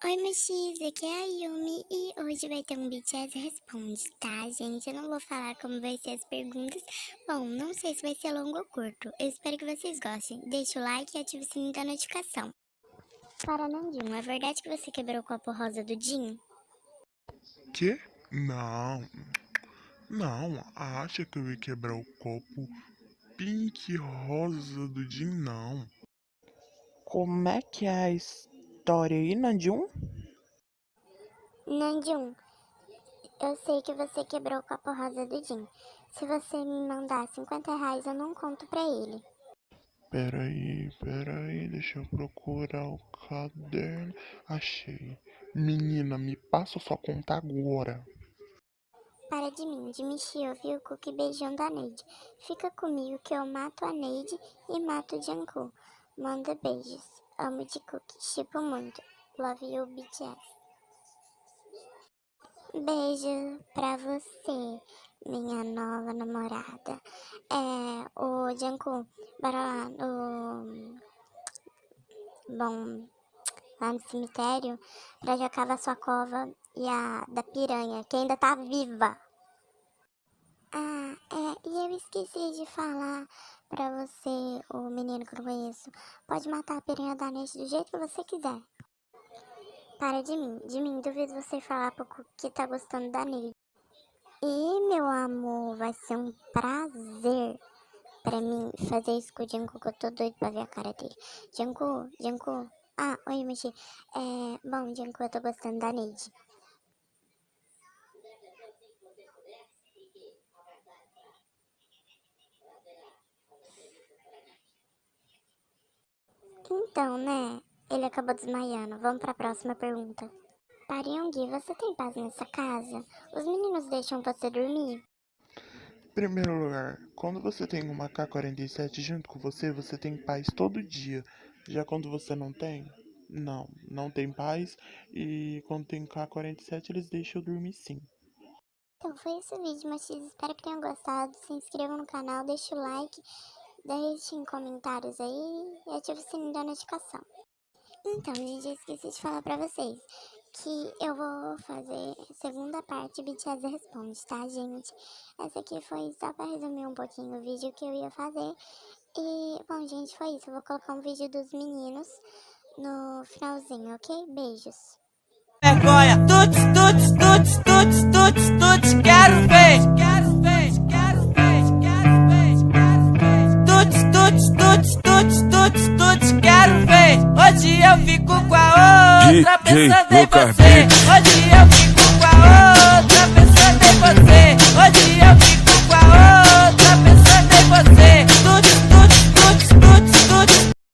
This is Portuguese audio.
Oi, Muxis, aqui é a Yumi e hoje vai ter um BTS Responde, tá, gente? Eu não vou falar como vai ser as perguntas. Bom, não sei se vai ser longo ou curto. Eu espero que vocês gostem. Deixa o like e ative o sininho da notificação. Para Nandinho, é verdade que você quebrou o copo rosa do Jin? Que? Não, não, acha que eu ia quebrar o copo pink rosa do Jim? Não. Como é que é a história aí, Nandjum? Nandinho, eu sei que você quebrou o copo rosa do Jin. Se você me mandar R$ 50, eu não conto pra ele. Peraí, deixa eu procurar o caderno. Achei. Menina, me passa sua conta agora. Para de mexer, eu vi o Cookie beijando a Neide. Fica comigo que eu mato a Neide e mato o Jungkook. Manda beijos. Amo de Cookie. Tipo muito. Love you, BTS. Beijo pra você, minha nova namorada. O Jungkook, bora lá Bom, lá no cemitério pra já cavar sua cova e a da piranha, que ainda tá viva. E eu esqueci de falar pra você, o menino que eu não conheço. Pode matar a piranha da Neide do jeito que você quiser. Para de mim, duvido você falar pro Cookie que tá gostando da Neide. E, meu amor, vai ser um prazer pra mim fazer isso com o Jungkook, que eu tô doido pra ver a cara dele. Jungkook. Ah, oi, Michi. Bom, Jungkook, eu tô gostando da Neide. Então, né? Ele acabou desmaiando. Vamos pra próxima pergunta. Paryong, você tem paz nessa casa? Os meninos deixam você dormir? Em primeiro lugar, quando você tem uma K-47 junto com você, você tem paz todo dia. Já quando você não tem, não tem paz. E quando tem K-47, eles deixam eu dormir sim. Então foi esse o vídeo, mas espero que tenham gostado. Se inscrevam no canal, deixe o like, deixem comentários aí e ative o sininho da notificação. Então, gente, eu esqueci de falar pra vocês que eu vou fazer a segunda parte BTS Responde, tá, gente? Essa aqui foi só pra resumir um pouquinho o vídeo que eu ia fazer. E, bom, gente, foi isso. Eu vou colocar um vídeo dos meninos no finalzinho, ok? Beijos. Vergonha, tuts, quero ver, tuts, quero ver. Hoje eu fico com a outra, pensando em você. Hoje eu fico